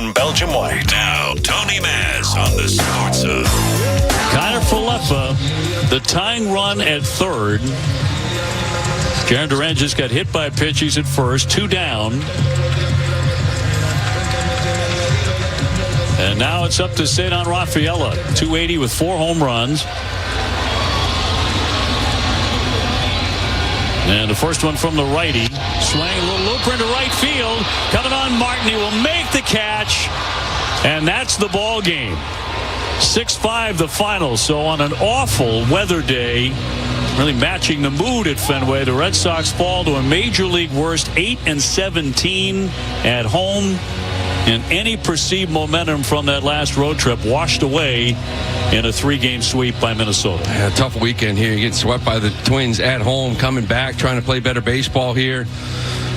and Belgium white. Now, Tony Mazz on the Sports Hub. Connor Falefa, the tying run at third. Jaron Duran just got hit by a pitch. He's at first, 2 down. And now it's up to Ceddanne Rafaela, 280 with 4 home runs. And the first one from the righty. Swing, a little looper into right field. Coming on Martin. He will make the catch. And that's the ball game. 6-5 the final. So on an awful weather day, really matching the mood at Fenway, the Red Sox fall to a major league worst 8-17 at home. And any perceived momentum from that last road trip washed away in a 3-game sweep by Minnesota. Yeah, tough weekend here. You get swept by the Twins at home, coming back, trying to play better baseball here.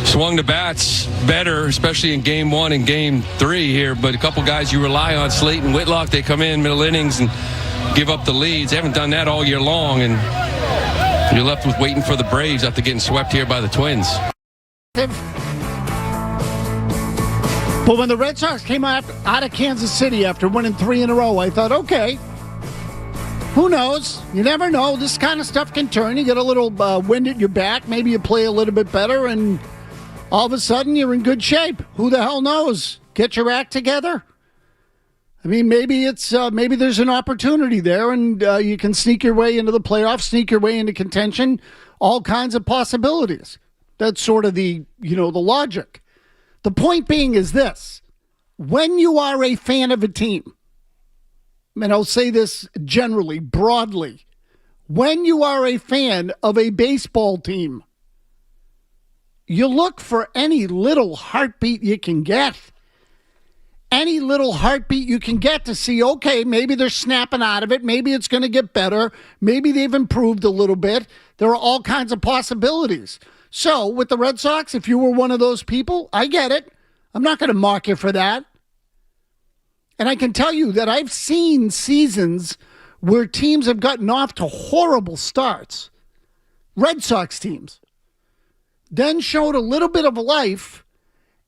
Swung the bats better, especially in Game 1 and Game 3 here. But a couple guys you rely on, Slate and Whitlock, they come in middle innings and give up the leads. They haven't done that all year long. And you're left with waiting for the Braves after getting swept here by the Twins. But when the Red Sox came out of Kansas City after winning 3 in a row, I thought, okay, who knows? You never know. This kind of stuff can turn. You get a little wind at your back. Maybe you play a little bit better, and all of a sudden you're in good shape. Who the hell knows? Get your act together. I mean, maybe maybe there's an opportunity there, and you can sneak your way into the playoffs, sneak your way into contention. All kinds of possibilities. That's sort of the logic. The point being is this: when you are a fan of a team, and I'll say this generally, broadly, when you are a fan of a baseball team, you look for any little heartbeat you can get. Any little heartbeat you can get to see, okay, maybe they're snapping out of it. Maybe it's going to get better. Maybe they've improved a little bit. There are all kinds of possibilities. So with the Red Sox, if you were one of those people, I get it. I'm not going to mock you for that. And I can tell you that I've seen seasons where teams have gotten off to horrible starts. Red Sox teams. Then showed a little bit of life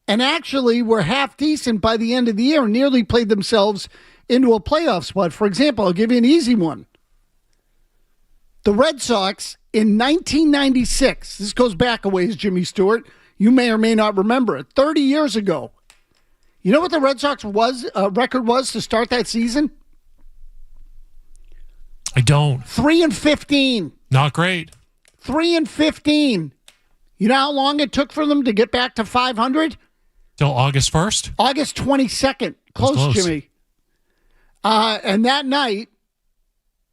and actually were half decent by the end of the year and nearly played themselves into a playoff spot. For example, I'll give you an easy one. The Red Sox in 1996, this goes back a ways, Jimmy Stewart. You may or may not remember it. 30 years ago. You know what the Red Sox record was to start that season? I don't. 3-15. Not great. 3-15. You know how long it took for them to get back to 500? Till August 1st? August 22nd. Close, Jimmy. And that night,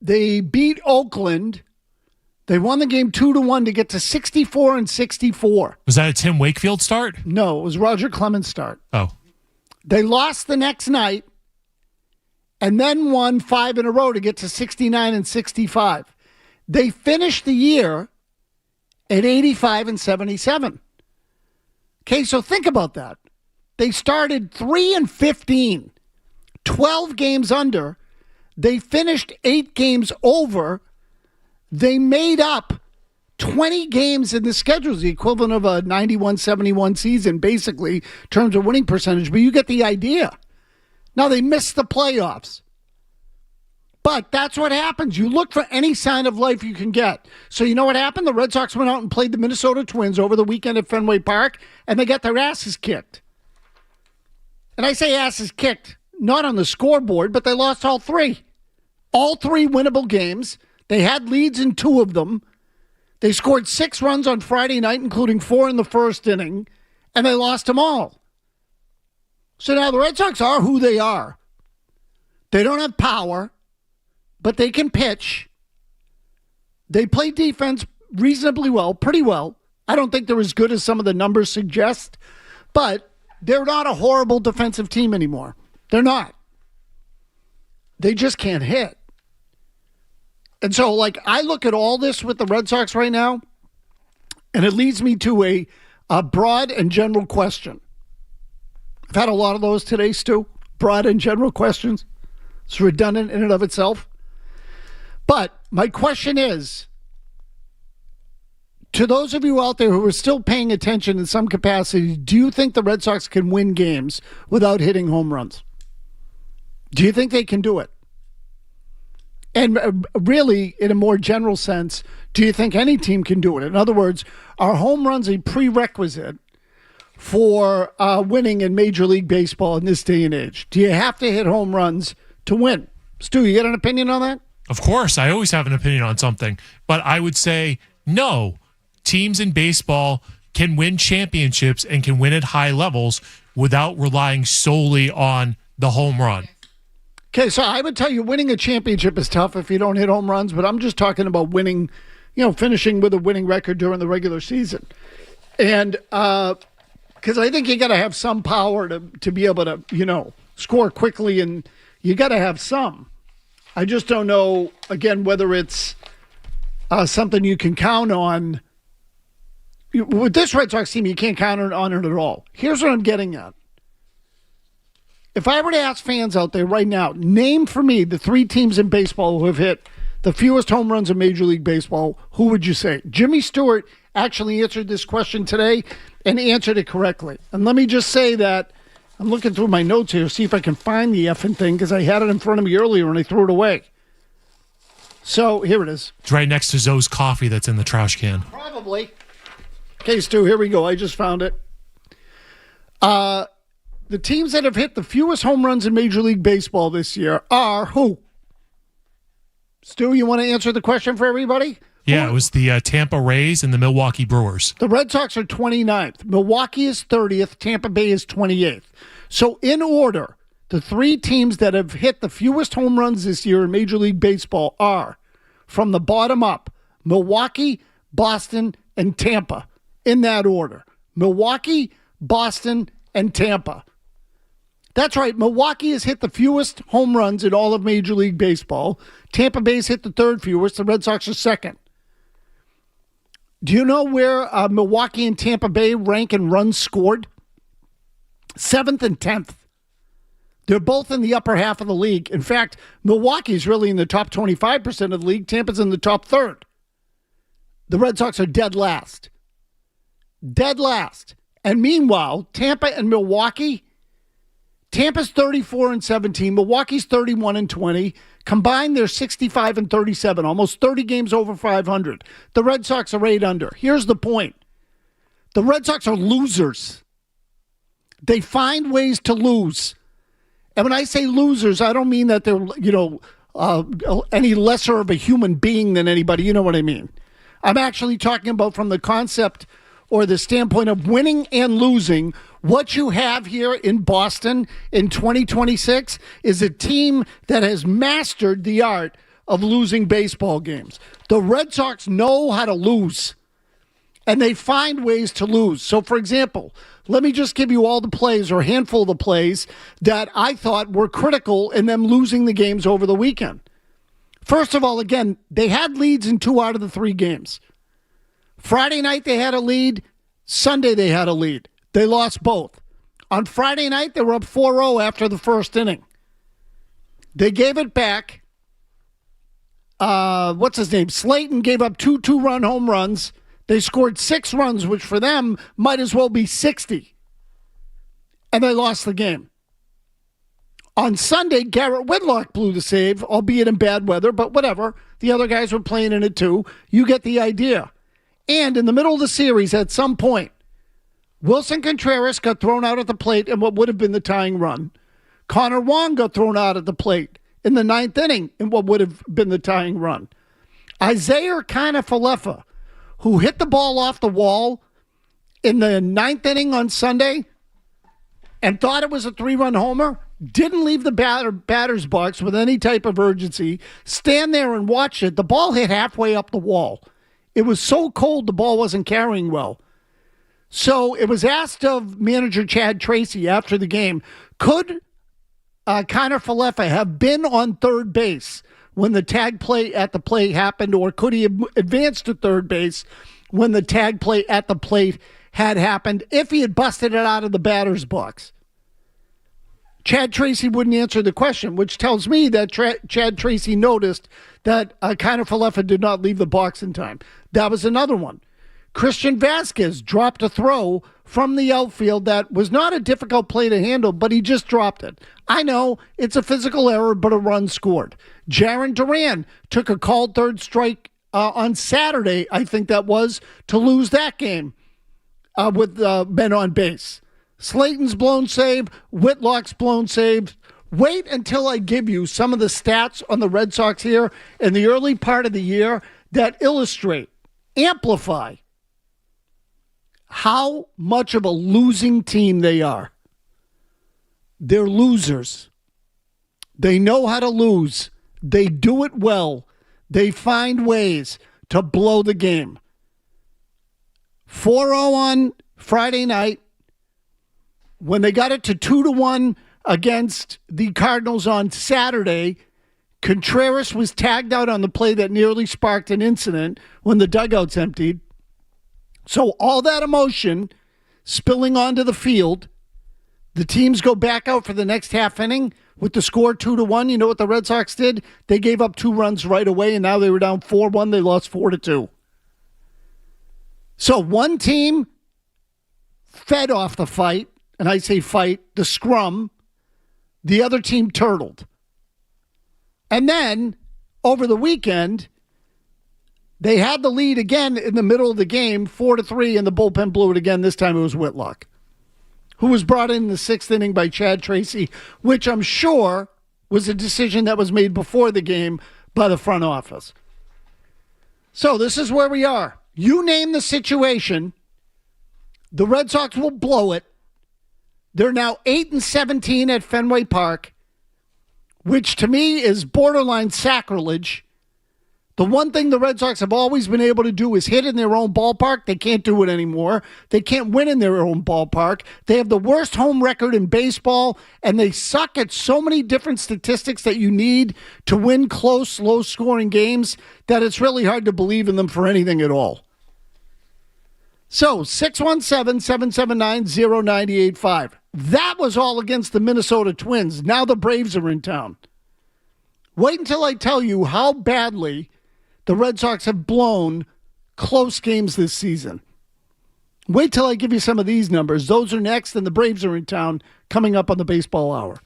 they beat Oakland. They won the game 2-1 to get to 64-64. Was that a Tim Wakefield start? No, it was Roger Clemens' start. Oh. They lost the next night and then won 5 in a row to get to 69-65. They finished the year at 85-77. Okay, so think about that. They started 3-15, 12 games under. They finished 8 games over. They made up 20 games in the schedule, the equivalent of a 91-71 season, basically, in terms of winning percentage. But you get the idea. Now, they missed the playoffs. But that's what happens. You look for any sign of life you can get. So you know what happened? The Red Sox went out and played the Minnesota Twins over the weekend at Fenway Park, and they got their asses kicked. And I say asses kicked, not on the scoreboard, but they lost all 3. All 3 winnable games. They had leads in 2 of them. They scored 6 runs on Friday night, including 4 in the first inning, and they lost them all. So now the Red Sox are who they are. They don't have power, but they can pitch. They play defense reasonably well, pretty well. I don't think they're as good as some of the numbers suggest, but they're not a horrible defensive team anymore. They're not. They just can't hit. And so, I look at all this with the Red Sox right now, and it leads me to a broad and general question. I've had a lot of those today, Stu. Broad and general questions. It's redundant in and of itself. But my question is, to those of you out there who are still paying attention in some capacity, do you think the Red Sox can win games without hitting home runs? Do you think they can do it? And really, in a more general sense, do you think any team can do it? In other words, are home runs a prerequisite for winning in Major League Baseball in this day and age? Do you have to hit home runs to win? Stu, you got an opinion on that? Of course, I always have an opinion on something. But I would say no. Teams in baseball can win championships and can win at high levels without relying solely on the home run. Okay, so I would tell you winning a championship is tough if you don't hit home runs, but I'm just talking about winning, finishing with a winning record during the regular season. And because I think you got to have some power to be able to, score quickly, and you got to have some. I just don't know, again, whether it's something you can count on. With this Red Sox team, you can't count on it at all. Here's what I'm getting at. If I were to ask fans out there right now, name for me the 3 teams in baseball who have hit the fewest home runs in Major League Baseball, who would you say? Jimmy Stewart actually answered this question today and answered it correctly. And let me just say that I'm looking through my notes here, see if I can find the effing thing, because I had it in front of me earlier and I threw it away. So here it is. It's right next to Zoe's coffee that's in the trash can. Probably. Okay, Stu, here we go. I just found it. The teams that have hit the fewest home runs in Major League Baseball this year are who? Stu, you want to answer the question for everybody? Yeah, it was the Tampa Rays and the Milwaukee Brewers. The Red Sox are 29th. Milwaukee is 30th. Tampa Bay is 28th. So in order, the 3 teams that have hit the fewest home runs this year in Major League Baseball are, from the bottom up, Milwaukee, Boston, and Tampa. In that order. Milwaukee, Boston, and Tampa. That's right. Milwaukee has hit the fewest home runs in all of Major League Baseball. Tampa Bay's hit the 3rd fewest. The Red Sox are 2nd. Do you know where Milwaukee and Tampa Bay rank in runs scored? 7th and 10th. They're both in the upper half of the league. In fact, Milwaukee's really in the top 25% of the league. Tampa's in the top 3rd. The Red Sox are dead last. Dead last. And meanwhile, Tampa and Milwaukee, Tampa's 34 and 17, Milwaukee's 31 and 20. Combined, they're 65 and 37, almost 30 games over 500. The Red Sox are 8 under. Here's the point. The Red Sox are losers. They find ways to lose. And when I say losers, I don't mean that they're, any lesser of a human being than anybody. You know what I mean? I'm actually talking about from the concept or the standpoint of winning and losing. What you have here in Boston in 2026 is a team that has mastered the art of losing baseball games. The Red Sox know how to lose, and they find ways to lose. So, for example, let me just give you all the plays or a handful of the plays that I thought were critical in them losing the games over the weekend. First of all, again, they had leads in 2 out of the 3 games. Friday night, they had a lead. Sunday, they had a lead. They lost both. On Friday night, they were up 4-0 after the first inning. They gave it back. What's his name? Slayton gave up 2 two-run home runs. They scored 6 runs, which for them might as well be 60. And they lost the game. On Sunday, Garrett Whitlock blew the save, albeit in bad weather, but whatever. The other guys were playing in it too. You get the idea. And in the middle of the series, at some point, Wilson Contreras got thrown out at the plate in what would have been the tying run. Connor Wong got thrown out at the plate in the 9th inning in what would have been the tying run. Isaiah Kiner-Falefa, who hit the ball off the wall in the 9th inning on Sunday and thought it was a 3-run homer, didn't leave the batter's box with any type of urgency, stand there and watch it. The ball hit halfway up the wall. It was so cold the ball wasn't carrying well. So it was asked of manager Chad Tracy after the game, could Kiner-Falefa have been on third base when the tag play at the plate happened, or could he have advanced to third base when the tag play at the plate had happened if he had busted it out of the batter's box? Chad Tracy wouldn't answer the question, which tells me that Chad Tracy noticed that Kiner-Falefa did not leave the box in time. That was another one. Christian Vasquez dropped a throw from the outfield that was not a difficult play to handle, but he just dropped it. I know it's a physical error, but a run scored. Jaron Duran took a called third strike on Saturday, I think that was, to lose that game with men on base. Slayton's blown save, Whitlock's blown save. Wait until I give you some of the stats on the Red Sox here in the early part of the year that illustrate, amplify how much of a losing team they are. They're losers. They know how to lose. They do it well. They find ways to blow the game. 4-0 on Friday night. When they got it to 2-1 against the Cardinals on Saturday, Contreras was tagged out on the play that nearly sparked an incident when the dugouts emptied. So all that emotion spilling onto the field, the teams go back out for the next half inning with the score 2-1. You know what the Red Sox did? They gave up 2 runs right away, and now they were down 4-1. They lost 4-2. So one team fed off the fight, and I say fight, the scrum. The other team turtled. And then, over the weekend, they had the lead again in the middle of the game, 4-3, and the bullpen blew it again. This time it was Whitlock, who was brought in the 6th inning by Chad Tracy, which I'm sure was a decision that was made before the game by the front office. So this is where we are. You name the situation, the Red Sox will blow it. They're now 8-17 at Fenway Park, which to me is borderline sacrilege. The one thing the Red Sox have always been able to do is hit in their own ballpark. They can't do it anymore. They can't win in their own ballpark. They have the worst home record in baseball, and they suck at so many different statistics that you need to win close, low-scoring games that it's really hard to believe in them for anything at all. So, 617-779-0985. That was all against the Minnesota Twins. Now the Braves are in town. Wait until I tell you how badly the Red Sox have blown close games this season. Wait till I give you some of these numbers. Those are next, and the Braves are in town coming up on the Baseball Hour.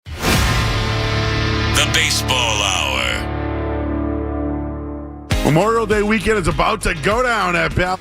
The Baseball Hour. Memorial Day weekend is about to go down at Bell.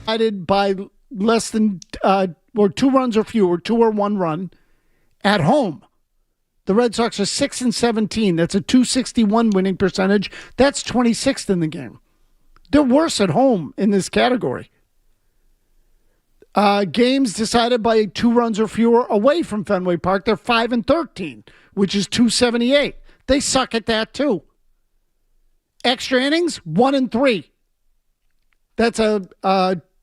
decided by less than or 2 runs or fewer, 2 or 1 run at home. The Red Sox are 6-17. That's a .261 winning percentage. That's 26th in the game. They're worse at home in this category. Games decided by 2 runs or fewer away from Fenway Park, they're 5-13, which is .278. They suck at that too. Extra innings, 1-3. That's a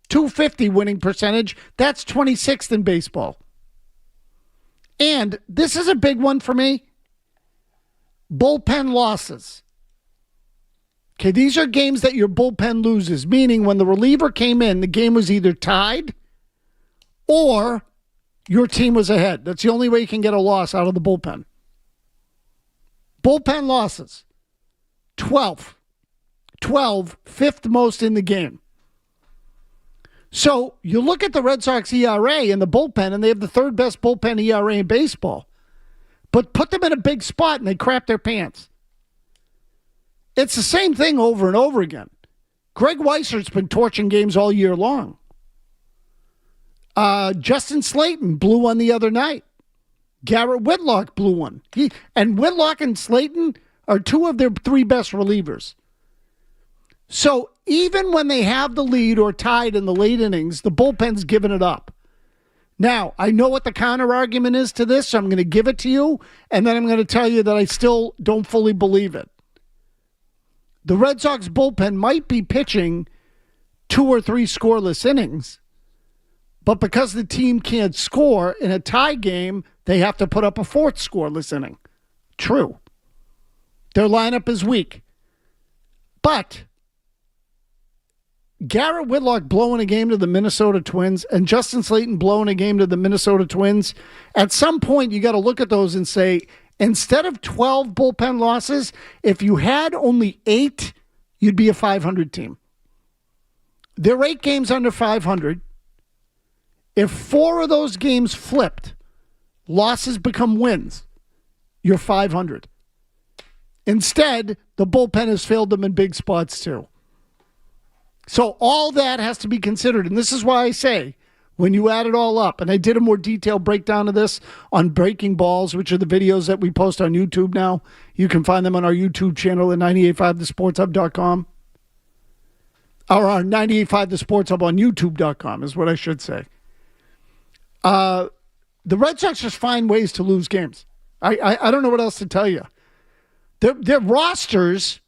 .250 winning percentage. That's 26th in baseball. And this is a big one for me. Bullpen losses. Okay, these are games that your bullpen loses, meaning when the reliever came in, the game was either tied or your team was ahead. That's the only way you can get a loss out of the bullpen. Bullpen losses. 12, 5th most in the game. So you look at the Red Sox ERA in the bullpen, and they have the 3rd best bullpen ERA in baseball. But put them in a big spot, and they crap their pants. It's the same thing over and over again. Greg Weissert's been torching games all year long. Justin Slayton blew one the other night. Garrett Whitlock blew one. And Whitlock and Slayton are 2 of their 3 best relievers. So even when they have the lead or tied in the late innings, the bullpen's giving it up. Now, I know what the counter argument is to this, so I'm going to give it to you, and then I'm going to tell you that I still don't fully believe it. The Red Sox bullpen might be pitching 2 or 3 scoreless innings, but because the team can't score in a tie game, they have to put up a 4th scoreless inning. True. Their lineup is weak. But Garrett Whitlock blowing a game to the Minnesota Twins and Justin Slayton blowing a game to the Minnesota Twins, at some point you got to look at those and say, instead of 12 bullpen losses, if you had only 8, you'd be a 500 team. They're 8 games under 500. If 4 of those games flipped, losses become wins, you're 500. Instead, the bullpen has failed them in big spots too. So all that has to be considered. And this is why I say, when you add it all up, and I did a more detailed breakdown of this on Breaking Balls, which are the videos that we post on YouTube now. You can find them on our YouTube channel at 985thesportshub.com. Or on 985thesportshub on YouTube.com is what I should say. The Red Sox just find ways to lose games. I don't know what else to tell you. Their rosters...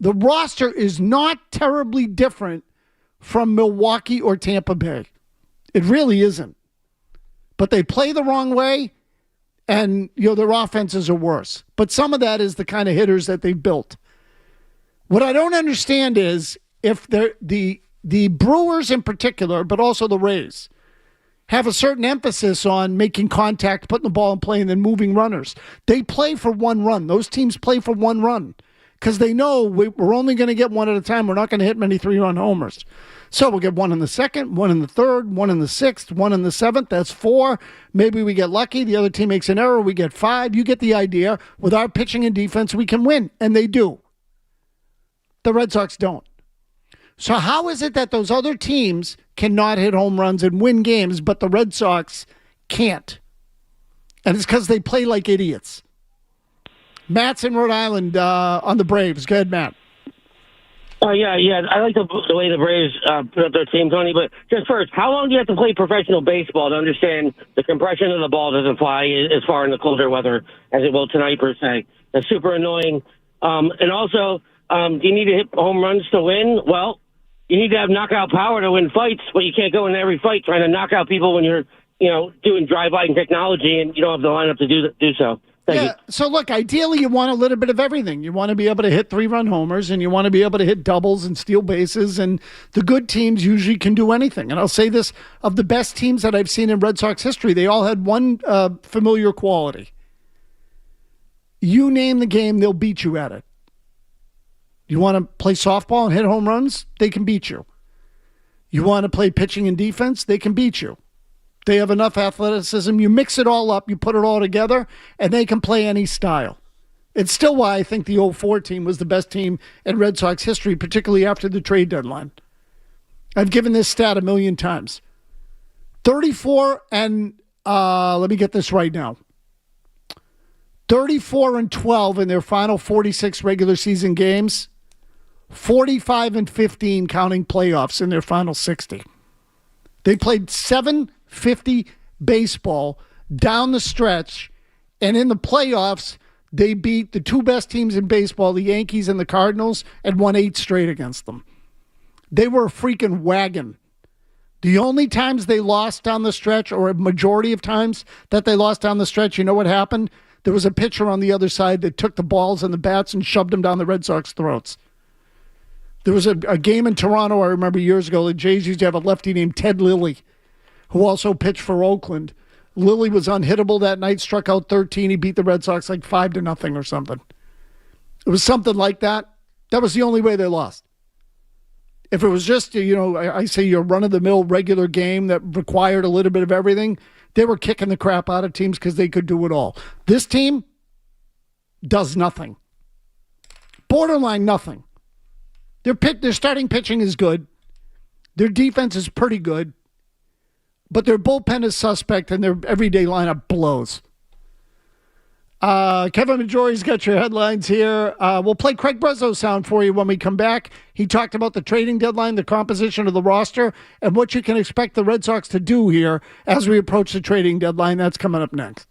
The roster is not terribly different from Milwaukee or Tampa Bay. It really isn't. But they play the wrong way, and their offenses are worse. But some of that is the kind of hitters that they've built. What I don't understand is if the Brewers in particular, but also the Rays, have a certain emphasis on making contact, putting the ball in play, and then moving runners. They play for 1 run. Those teams play for 1 run. Because they know we're only going to get 1 at a time. We're not going to hit many 3-run homers. So we'll get 1 in the 2nd, 1 in the 3rd, 1 in the 6th, 1 in the 7th. That's 4. Maybe we get lucky. The other team makes an error. We get 5. You get the idea. With our pitching and defense, we can win. And they do. The Red Sox don't. So how is it that those other teams cannot hit home runs and win games, but the Red Sox can't? And it's because they play like idiots. Matt's in Rhode Island on the Braves. Go ahead, Matt. Yeah. I like the way the Braves put up their team, Tony. But just first, how long do you have to play professional baseball to understand the compression of the ball doesn't fly as far in the colder weather as it will tonight, per se? That's super annoying. And also, do you need to hit home runs to win? Well, you need to have knockout power to win fights, but you can't go in every fight trying to knock out people when you're, doing drive-by technology and you don't have the lineup to do so. Yeah, so look, ideally you want a little bit of everything. You want to be able to hit 3-run homers, and you want to be able to hit doubles and steal bases, and the good teams usually can do anything. And I'll say this, of the best teams that I've seen in Red Sox history, they all had one familiar quality. You name the game, they'll beat you at it. You want to play softball and hit home runs? They can beat you. You want to play pitching and defense? They can beat you. They have enough athleticism. You mix it all up, you put it all together, and they can play any style. It's still why I think the 04 team was the best team in Red Sox history, particularly after the trade deadline. I've given this stat a million times. 34 and, let me get this right now. 34-12 in their final 46 regular season games. 45-15 counting playoffs in their final 60. They played 750 baseball down the stretch, and in the playoffs, they beat the two best teams in baseball, the Yankees and the Cardinals, and won 8 straight against them. They were a freaking wagon. The only times they lost down the stretch, or a majority of times that they lost down the stretch, you know what happened? There was a pitcher on the other side that took the balls and the bats and shoved them down the Red Sox throats. There was a game in Toronto, I remember years ago, the Jays used to have a lefty named Ted Lilly, who also pitched for Oakland. Lilly was unhittable that night, struck out 13. He beat the Red Sox like 5-0 or something. It was something like that. That was the only way they lost. If it was just, I say your run-of-the-mill regular game that required a little bit of everything, they were kicking the crap out of teams because they could do it all. This team does nothing. Borderline nothing. Their starting pitching is good. Their defense is pretty good. But their bullpen is suspect, and their everyday lineup blows. Kevin Majori's got your headlines here. We'll play Craig Breslow sound for you when we come back. He talked about the trading deadline, the composition of the roster, and what you can expect the Red Sox to do here as we approach the trading deadline. That's coming up next.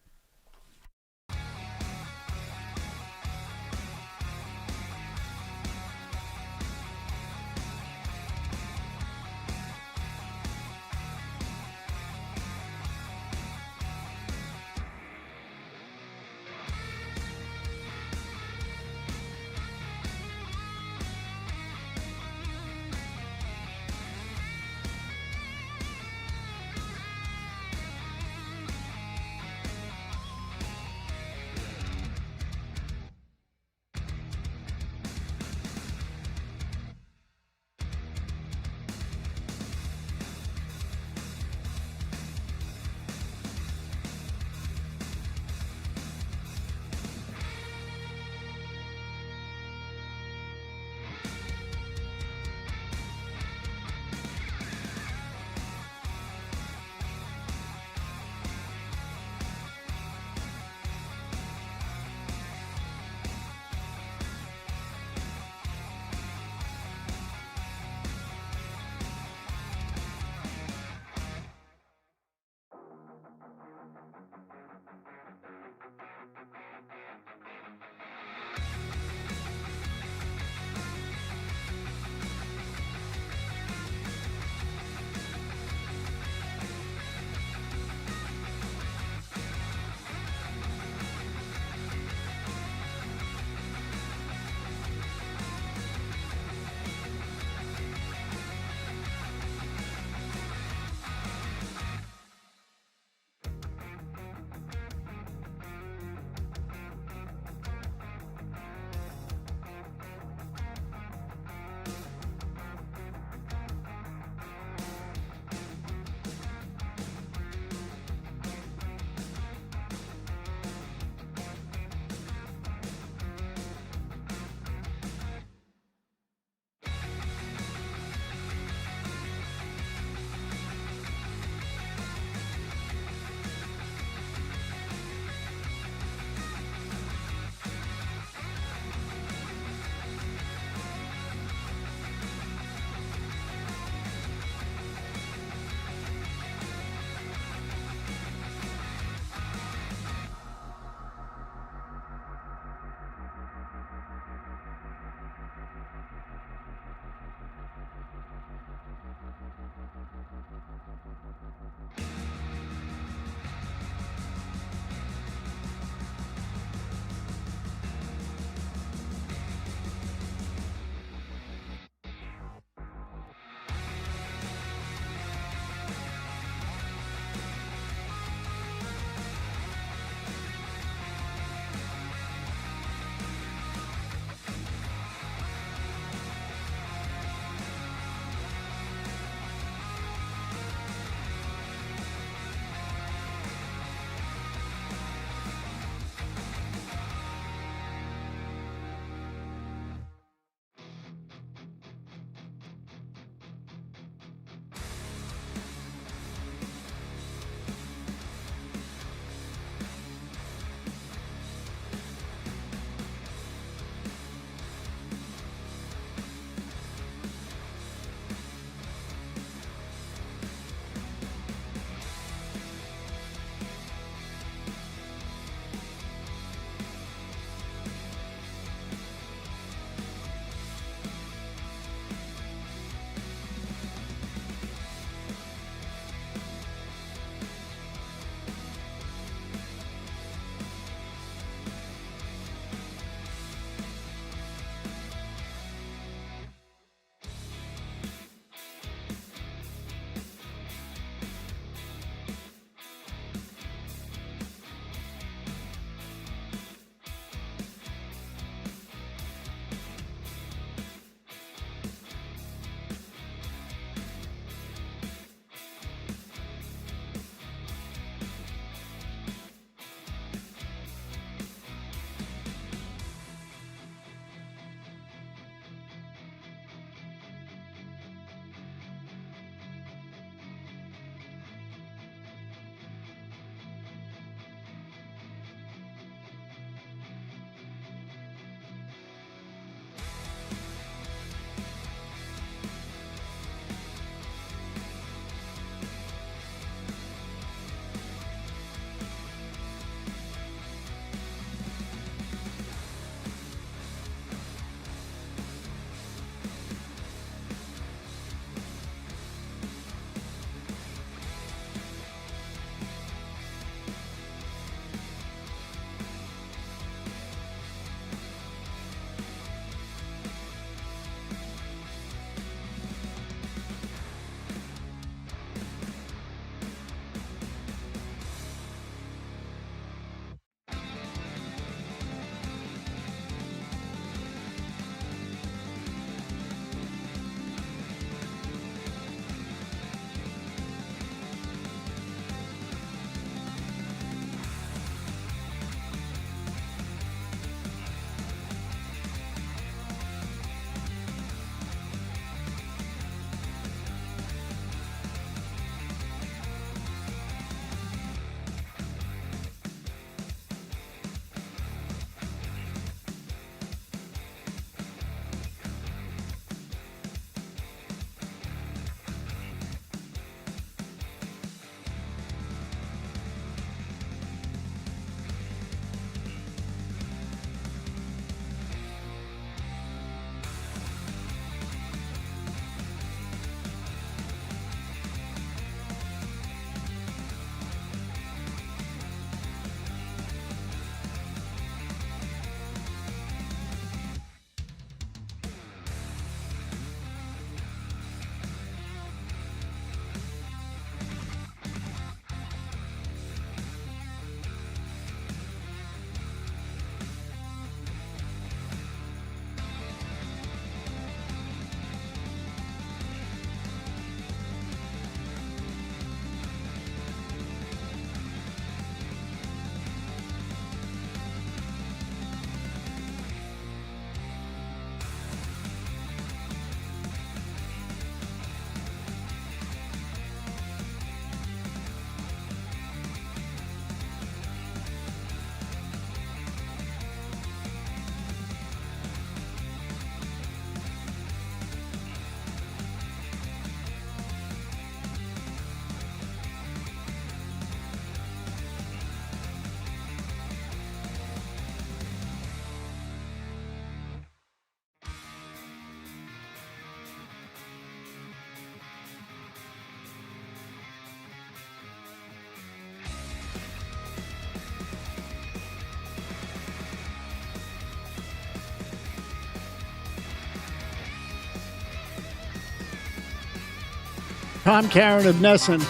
Tom Karen of Nesson.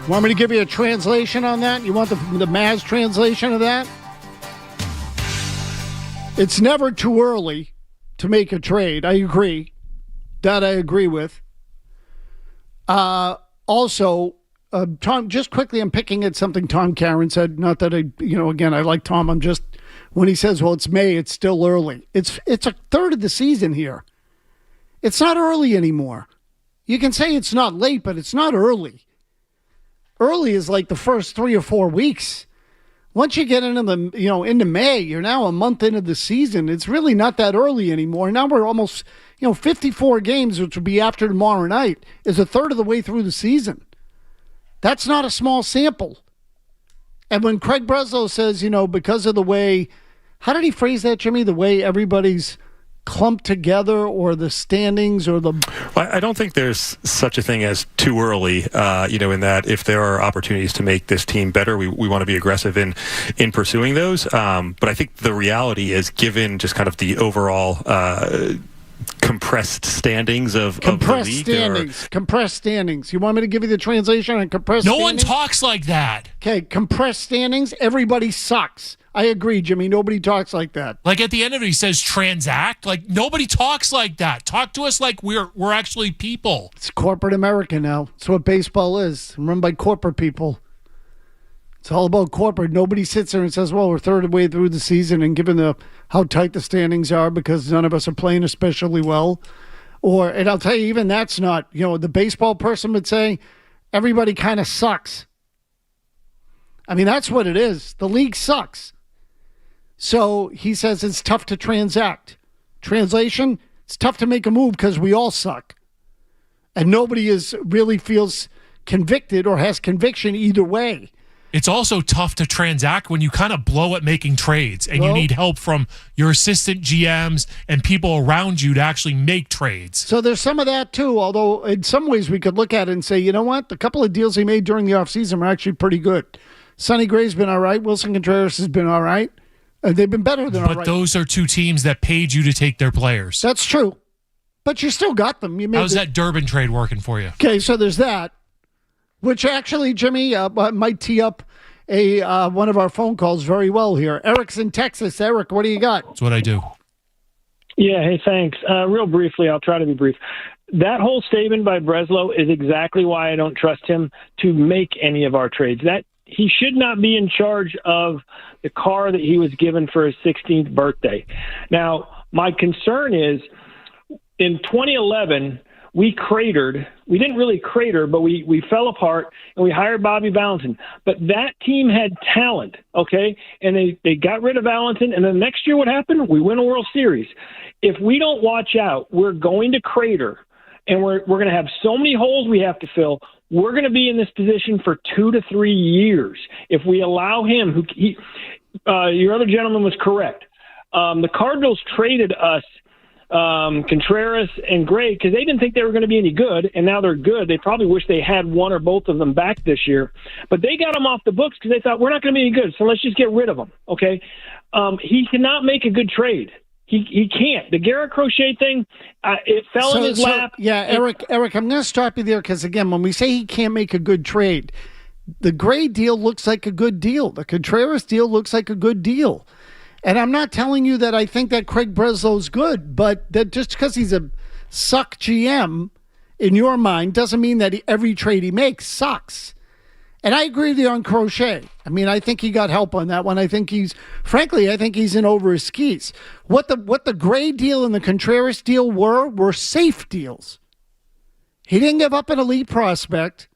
Want me to give you a translation on that? You want the Mazz translation of that? It's never too early to make a trade. I agree. That I agree with. Also, Tom, just quickly, I'm picking at something Tom Karen said. Not that again, I like Tom. I'm just, when he says, well, it's May, it's still early. It's a third of the season here. It's not early anymore. You can say it's not late, but it's not early. Early is like the first 3 or 4 weeks. Once you get into May, you're now a month into the season. It's really not that early anymore. Now we're almost, 54 games, which will be after tomorrow night, is a third of the way through the season. That's not a small sample. And when Craig Breslow says, because of the way, how did he phrase that, Jimmy? The way everybody's clumped together, or the standings, or the... Well, I don't think there's such a thing as too early, in that if there are opportunities to make this team better, we want to be aggressive in pursuing those. But I think the reality is, given just kind of the overall compressed standings of the league. Compressed standings. You want me to give you the translation on compressed standings? No one talks like that. Okay, compressed standings, everybody sucks. I agree, Jimmy. Nobody talks like that. Like at the end of it, he says transact. Like nobody talks like that. Talk to us like we're actually people. It's corporate America now. It's what baseball is. Run by corporate people. It's all about corporate. Nobody sits there and says, well, we're third way through the season, and given how tight the standings are because none of us are playing especially well. And I'll tell you, even that's not, the baseball person would say, everybody kind of sucks. I mean, that's what it is. The league sucks. So he says it's tough to transact. Translation, it's tough to make a move because we all suck. And nobody really feels convicted or has conviction either way. It's also tough to transact when you kind of blow at making trades and you need help from your assistant GMs and people around you to actually make trades. So there's some of that too, although in some ways we could look at it and say, you know what? The couple of deals he made during the offseason were actually pretty good. Sonny Gray's been all right. Wilson Contreras has been all right. They've been better than all right. But those are two teams that paid you to take their players. That's true. But you still got them. How's that Durbin trade working for you? Okay, so there's that, which actually, Jimmy, might tee up one of our phone calls very well here. Eric's in Texas. Eric, what do you got? That's what I do. Yeah, hey, thanks. Real briefly, I'll try to be brief. That whole statement by Breslow is exactly why I don't trust him to make any of our trades. That he should not be in charge of the car that he was given for his 16th birthday. Now, my concern is in 2011, we cratered. We didn't really crater, but we fell apart, and we hired Bobby Valentin. But that team had talent, okay? And they got rid of Valentin, and then next year what happened? We win a World Series. If we don't watch out, we're going to crater, and we're going to have so many holes we have to fill. We're going to be in this position for 2 to 3 years if we allow him. Your other gentleman was correct. The Cardinals traded us Contreras and Gray because they didn't think they were going to be any good, and now they're good. They probably wish they had one or both of them back this year, but they got them off the books because they thought we're not going to be any good, so let's just get rid of them. Okay, he cannot make a good trade. He can't. The Garrett Crochet thing, it fell in his lap. Yeah, Eric, I'm going to stop you there because, again, when we say he can't make a good trade, the Gray deal looks like a good deal. The Contreras deal looks like a good deal. And I'm not telling you that I think that Craig Breslow's good, but that just because he's a suck GM in your mind doesn't mean that every trade he makes sucks. And I agree with you on Crochet. I mean, I think he got help on that one. I think he's in over his skis. What the Gray deal and the Contreras deal were safe deals. He didn't give up an elite prospect.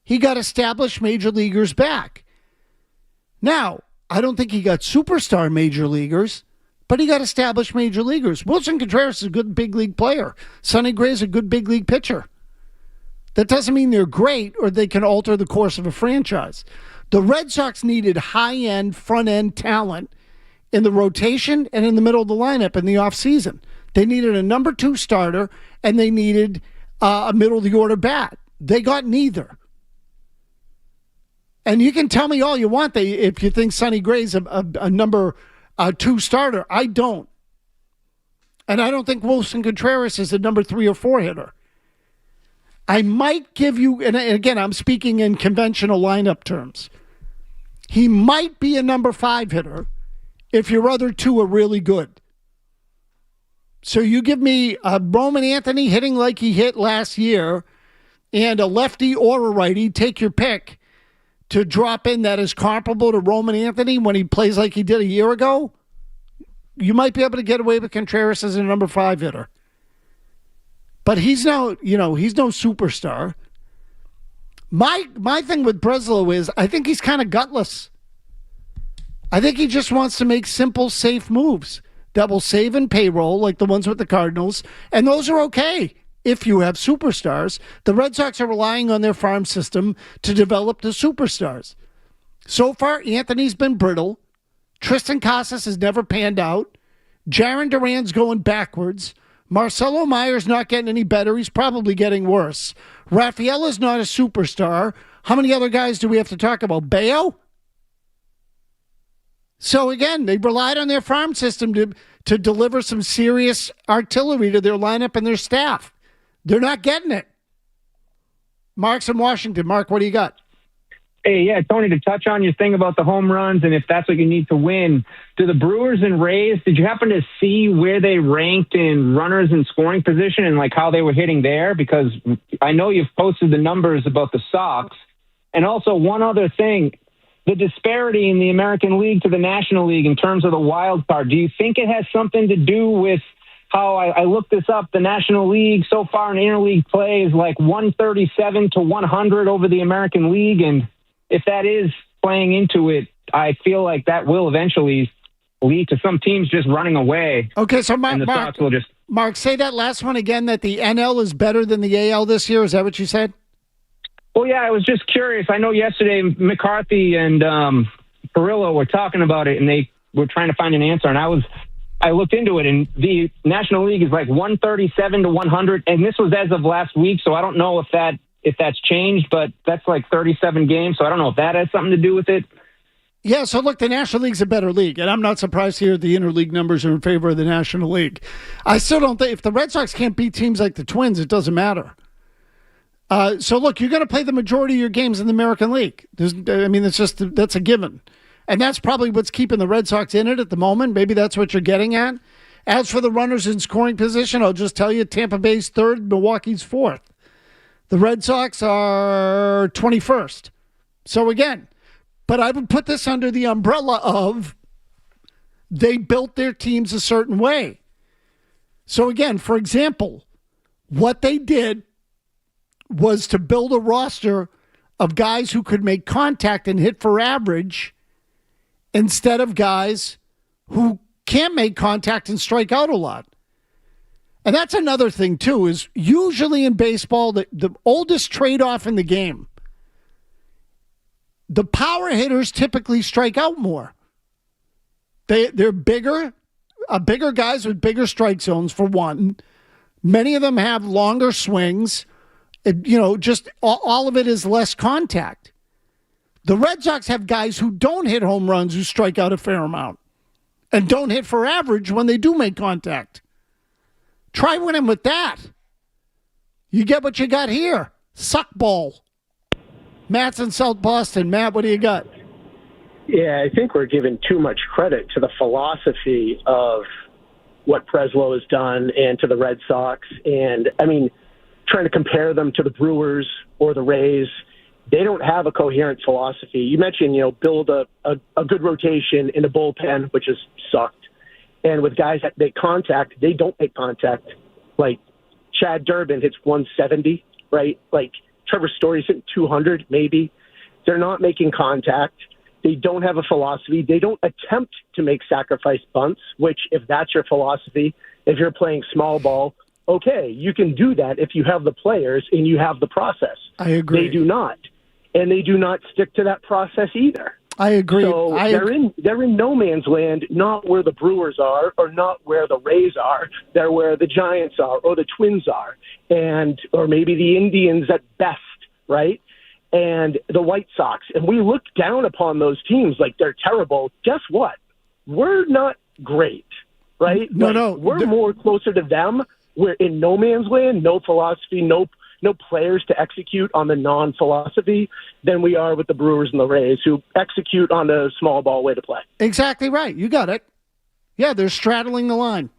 He got established major leaguers back. Now, I don't think he got superstar major leaguers, but he got established major leaguers. Wilson Contreras is a good big league player. Sonny Gray is a good big league pitcher. That doesn't mean they're great or they can alter the course of a franchise. The Red Sox needed high-end, front-end talent in the rotation and in the middle of the lineup in the offseason. They needed a number 2 starter, and they needed a middle-of-the-order bat. They got neither. And you can tell me all you want if you think Sonny Gray's a number 2 starter. I don't. And I don't think Wilson Contreras is a number 3 or 4 hitter. I might give you, and again, I'm speaking in conventional lineup terms. He might be a number 5 hitter if your other two are really good. So you give me a Roman Anthony hitting like he hit last year and a lefty or a righty, take your pick, to drop in that is comparable to Roman Anthony when he plays like he did a year ago. You might be able to get away with Contreras as a number 5 hitter. But he's no superstar. My thing with Breslow is I think he's kind of gutless. I think he just wants to make simple, safe moves that will save in payroll, like the ones with the Cardinals, and those are okay if you have superstars. The Red Sox are relying on their farm system to develop the superstars. So far, Anthony's been brittle. Tristan Casas has never panned out. Jarren Duran's going backwards. Marcelo Meyer's not getting any better. He's probably getting worse. Rafaela's not a superstar. How many other guys do we have to talk about? Bayo? So again, they relied on their farm system to deliver some serious artillery to their lineup and their staff. They're not getting it. Mark's in Washington. Mark, what do you got? Hey, yeah, Tony, to touch on your thing about the home runs and if that's what you need to win, do the Brewers and Rays, did you happen to see where they ranked in runners in scoring position and like how they were hitting there? Because I know you've posted the numbers about the Sox. And also one other thing, the disparity in the American League to the National League in terms of the wild card, do you think it has something to do with how I looked this up, the National League so far in interleague play is like 137 to 100 over the American League, and if that is playing into it, I feel like that will eventually lead to some teams just running away. Okay, so Mark, say that last one again, that the NL is better than the AL this year. Is that what you said? Well, yeah, I was just curious. I know yesterday McCarthy and Perillo were talking about it, and they were trying to find an answer, and I looked into it, and the National League is like 137 to 100, and this was as of last week, so I don't know if that's changed, but that's like 37 games, so I don't know if that has something to do with it. Yeah, so look, the National League's a better league, and I'm not surprised to hear the interleague numbers are in favor of the National League. I still don't think, if the Red Sox can't beat teams like the Twins, it doesn't matter. So look, you're going to play the majority of your games in the American League. That's a given. And that's probably what's keeping the Red Sox in it at the moment. Maybe that's what you're getting at. As for the runners in scoring position, I'll just tell you, Tampa Bay's 3rd, Milwaukee's 4th. The Red Sox are 21st. So again, but I would put this under the umbrella of they built their teams a certain way. So again, for example, what they did was to build a roster of guys who could make contact and hit for average instead of guys who can't make contact and strike out a lot. And that's another thing, too, is usually in baseball, the oldest trade-off in the game, the power hitters typically strike out more. They're bigger guys with bigger strike zones, for one. Many of them have longer swings. Just all of it is less contact. The Red Sox have guys who don't hit home runs who strike out a fair amount and don't hit for average when they do make contact. Try winning with that. You get what you got here. Suck ball. Matt's in South Boston. Matt, what do you got? Yeah, I think we're giving too much credit to the philosophy of what Breslow has done and to the Red Sox. And, trying to compare them to the Brewers or the Rays, they don't have a coherent philosophy. You mentioned, build a good rotation in the bullpen, which has sucked. And with guys that make contact, they don't make contact. Like Chad Durbin hits 170, right? Like Trevor Story's hitting 200, maybe. They're not making contact. They don't have a philosophy. They don't attempt to make sacrifice bunts, which if that's your philosophy, if you're playing small ball, okay, you can do that if you have the players and you have the process. I agree. They do not. And they do not stick to that process either. I agree. So they're in no man's land, not where the Brewers are or not where the Rays are. They're where the Giants are or the Twins are, or maybe the Indians at best, right? And the White Sox. And we look down upon those teams like they're terrible. Guess what? We're not great, right? No. We're more closer to them. We're in no man's land, no philosophy, no no players to execute on the non-philosophy than we are with the Brewers and the Rays, who execute on the small ball way to play. Exactly right. You got it. Yeah, they're straddling the line.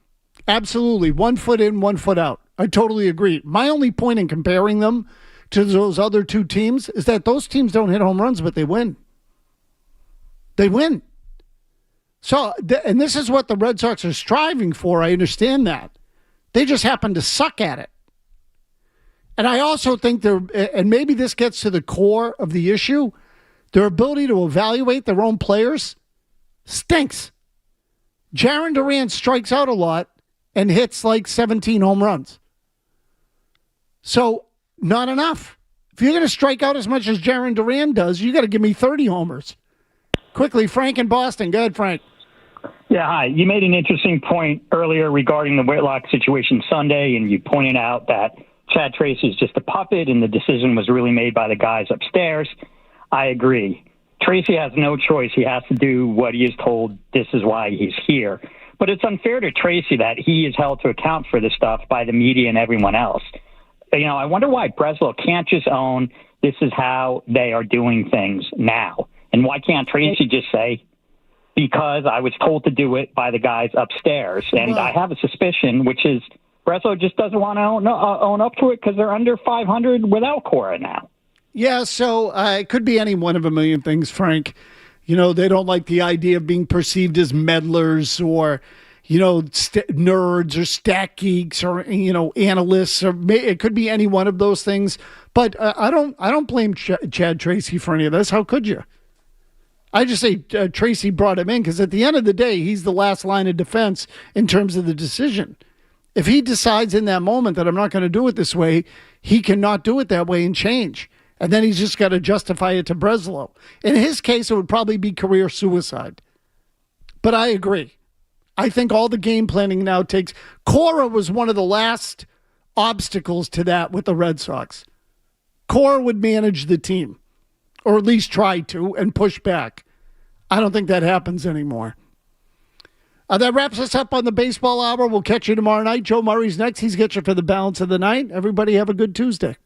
Absolutely. 1 foot in, 1 foot out. I totally agree. My only point in comparing them to those other two teams is that those teams don't hit home runs, but they win. They win. So, and this is what the Red Sox are striving for. I understand that. They just happen to suck at it. And I also think and maybe this gets to the core of the issue, their ability to evaluate their own players stinks. Jarren Duran strikes out a lot and hits like 17 home runs. So, not enough. If you're going to strike out as much as Jarren Duran does, you got to give me 30 homers. Quickly, Frank in Boston. Go ahead, Frank. Yeah, hi. You made an interesting point earlier regarding the Whitlock situation Sunday, and you pointed out that Chad Tracy is just a puppet and the decision was really made by the guys upstairs. I agree. Tracy has no choice. He has to do what he is told. This is why he's here. But it's unfair to Tracy that he is held to account for this stuff by the media and everyone else. You know, I wonder why Breslow can't just own this is how they are doing things now. And why can't Tracy just say, because I was told to do it by the guys upstairs. And I have a suspicion, which is Breslow just doesn't want to own up to it because they're under 500 without Cora now. Yeah, so it could be any one of a million things, Frank. You know, they don't like the idea of being perceived as meddlers or, you know, nerds or stat geeks or, you know, analysts. Or it could be any one of those things. But I don't blame Chad Tracy for any of this. How could you? I just say Tracy brought him in because at the end of the day, he's the last line of defense in terms of the decision. If he decides in that moment that I'm not going to do it this way, he cannot do it that way and change. And then he's just got to justify it to Breslow. In his case, it would probably be career suicide. But I agree. I think all the game planning now takes... Cora was one of the last obstacles to that with the Red Sox. Cora would manage the team, or at least try to, and push back. I don't think that happens anymore. That wraps us up on the Baseball Hour. We'll catch you tomorrow night. Joe Murray's next. He's got you for the balance of the night. Everybody have a good Tuesday.